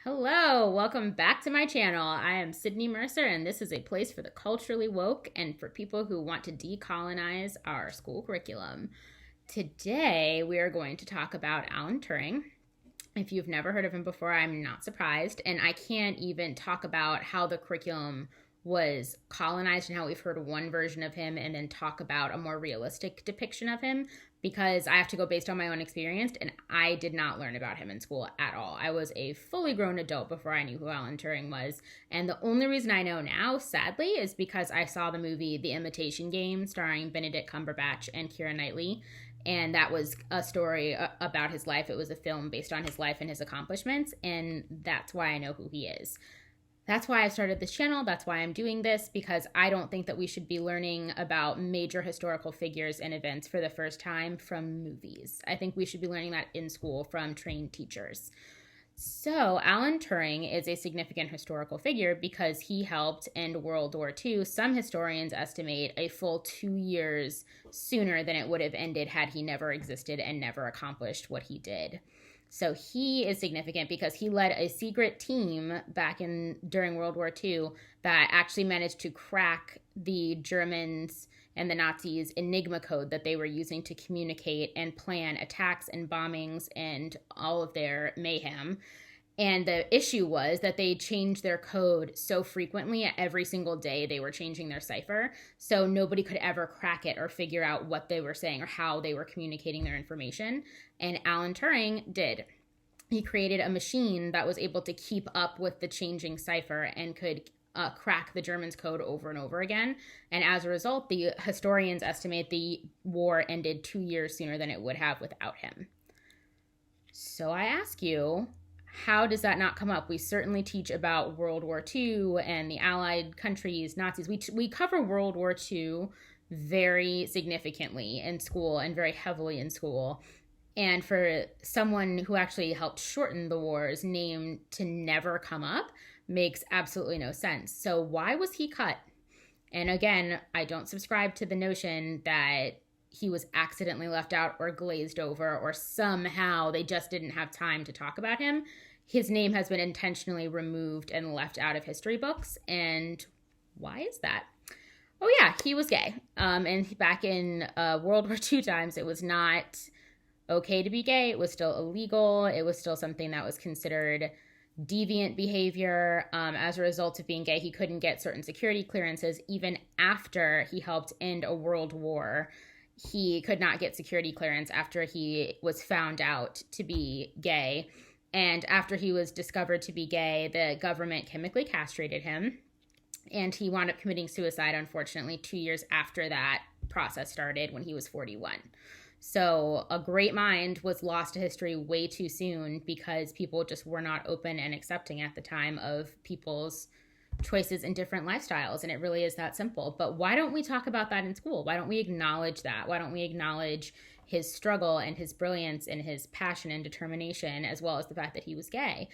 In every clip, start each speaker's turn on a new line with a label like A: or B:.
A: Hello, welcome back to my channel. I am Sydney Mercer, and this is a place for the culturally woke and for people who want to decolonize our school curriculum. Today, we are going to talk about Alan Turing. If you've never heard of him before, I'm not surprised, and I can't even talk about how the curriculum was colonized and how we've heard one version of him and then talk about a more realistic depiction of him because I have to go based on my own experience, and I did not learn about him in school at all. I was a fully grown adult before I knew who Alan Turing was, and the only reason I know now, sadly, is because I saw the movie The Imitation Game starring Benedict Cumberbatch and Keira Knightley, and that was a story about his life. It was a film based on his life and his accomplishments, and that's why I know who he is. That's why I started this channel. That's why I'm doing this, because I don't think that we should be learning about major historical figures and events for the first time from movies. I think we should be learning that in school from trained teachers. So Alan Turing is a significant historical figure because he helped end World War II. Some historians estimate a full 2 years sooner than it would have ended had he never existed and never accomplished what he did. So he is significant because he led a secret team during World War II that actually managed to crack the Germans and the Nazis' Enigma code that they were using to communicate and plan attacks and bombings and all of their mayhem. And the issue was that they changed their code so frequently. Every single day they were changing their cipher, so nobody could ever crack it or figure out what they were saying or how they were communicating their information. And Alan Turing did. He created a machine that was able to keep up with the changing cipher and could crack the Germans' code over and over again. And as a result, the historians estimate the war ended 2 years sooner than it would have without him. So I ask you, how does that not come up? We certainly teach about World War II and the Allied countries, Nazis. We cover World War II very significantly in school and very heavily in school. And for someone who actually helped shorten the war's name to never come up makes absolutely no sense. So why was he cut? And again, I don't subscribe to the notion that he was accidentally left out or glazed over or somehow they just didn't have time to talk about him. His name has been intentionally removed and left out of history books. And why is that? Oh yeah, he was gay. And back in World War II times, it was not okay to be gay. It was still illegal. It was still something that was considered deviant behavior. As a result of being gay, he couldn't get certain security clearances. Even after he helped end a world war, he could not get security clearance after he was found out to be gay. And after he was discovered to be gay, the government chemically castrated him. And he wound up committing suicide, unfortunately, 2 years after that process started when he was 41. So a great mind was lost to history way too soon because people just were not open and accepting at the time of people's choices and different lifestyles. And it really is that simple. But why don't we talk about that in school? Why don't we acknowledge that? Why don't we acknowledge his struggle and his brilliance and his passion and determination, as well as the fact that he was gay?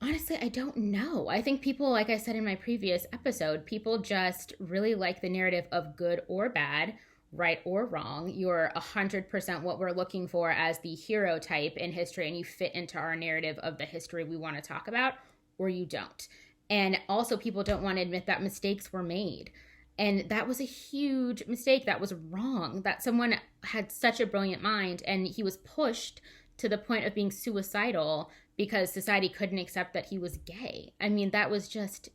A: Honestly, I don't know. I think people, like I said in my previous episode, people just really like the narrative of good or bad, right or wrong. You're 100% what we're looking for as the hero type in history, and you fit into our narrative of the history we want to talk about, or you don't. And also, people don't want to admit that mistakes were made. And that was a huge mistake. That was wrong. That someone had such a brilliant mind and he was pushed to the point of being suicidal because society couldn't accept that he was gay. I mean, that was just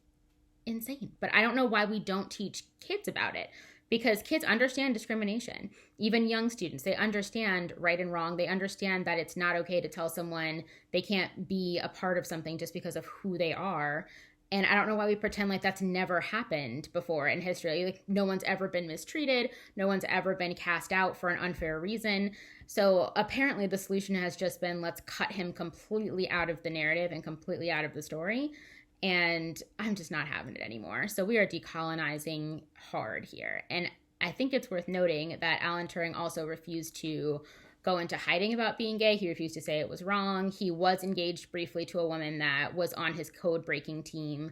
A: insane. But I don't know why we don't teach kids about it, because kids understand discrimination. Even young students, they understand right and wrong. They understand that it's not okay to tell someone they can't be a part of something just because of who they are. And I don't know why we pretend like that's never happened before in history. Like, no one's ever been mistreated. No one's ever been cast out for an unfair reason. So apparently the solution has just been, let's cut him completely out of the narrative and completely out of the story. And I'm just not having it anymore. So we are decolonizing hard here. And I think it's worth noting that Alan Turing also refused to go into hiding about being gay. He refused to say it was wrong. He was engaged briefly to a woman that was on his code-breaking team,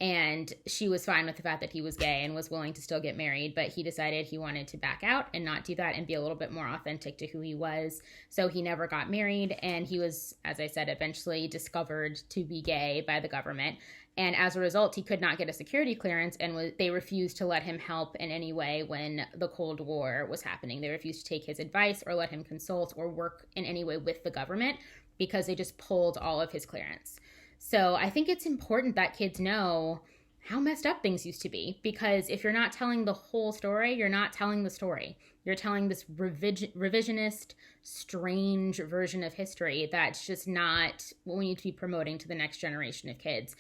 A: And she was fine with the fact that he was gay and was willing to still get married, but he decided he wanted to back out and not do that and be a little bit more authentic to who he was. So he never got married, and he was, as I said, eventually discovered to be gay by the government. And as a result, he could not get a security clearance, and they refused to let him help in any way when the Cold War was happening. They refused to take his advice or let him consult or work in any way with the government because they just pulled all of his clearance. So I think it's important that kids know how messed up things used to be, because if you're not telling the whole story, you're not telling the story. You're telling this revisionist, strange version of history that's just not what we need to be promoting to the next generation of kids.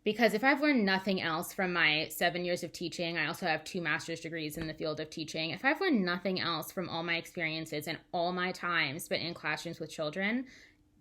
A: Because if I've learned nothing else from my 7 years of teaching, I also have 2 master's degrees in the field of teaching. If I've learned nothing else from all my experiences and all my time spent in classrooms with children,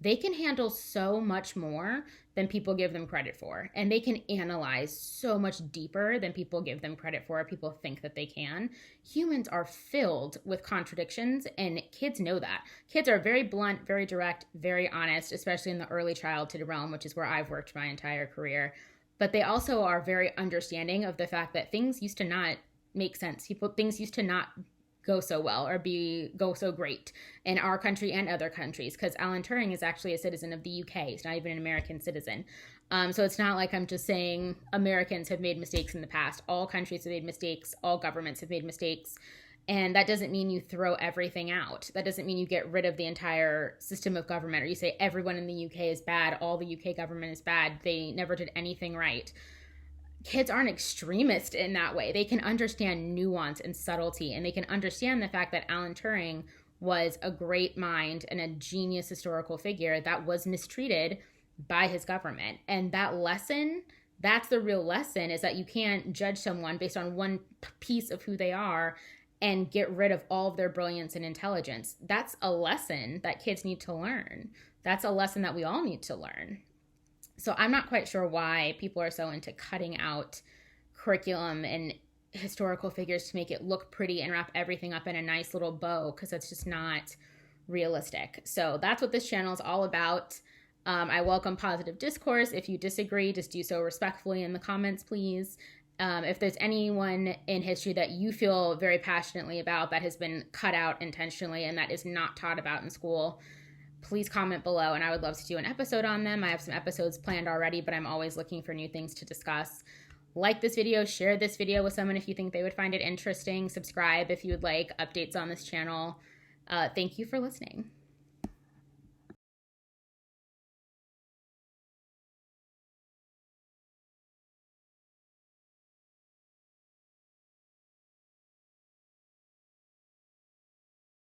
A: they can handle so much more than people give them credit for. And they can analyze so much deeper than people give them credit for, or people think that they can. Humans are filled with contradictions, and kids know that. Kids are very blunt, very direct, very honest, especially in the early childhood realm, which is where I've worked my entire career. But they also are very understanding of the fact that things used to not make sense. Things used to not go so well or go so great in our country and other countries, because Alan Turing is actually a citizen of the UK. He's not even an American citizen. So it's not like I'm just saying Americans have made mistakes in the past. All countries have made mistakes. All governments have made mistakes. And that doesn't mean you throw everything out. That doesn't mean you get rid of the entire system of government, or you say everyone in the UK is bad, all the UK government is bad, they never did anything right. Kids aren't extremists in that way. They can understand nuance and subtlety, and they can understand the fact that Alan Turing was a great mind and a genius historical figure that was mistreated by his government. And that lesson, that's the real lesson, is that you can't judge someone based on one piece of who they are and get rid of all of their brilliance and intelligence. That's a lesson that kids need to learn. That's a lesson that we all need to learn. So I'm not quite sure why people are so into cutting out curriculum and historical figures to make it look pretty and wrap everything up in a nice little bow, because that's just not realistic. So that's what this channel is all about. I welcome positive discourse. If you disagree, just do so respectfully in the comments, please. If there's anyone in history that you feel very passionately about that has been cut out intentionally and that is not taught about in school, please comment below, and I would love to do an episode on them. I have some episodes planned already, but I'm always looking for new things to discuss. Like this video, share this video with someone if you think they would find it interesting. Subscribe if you would like updates on this channel. Thank you for listening.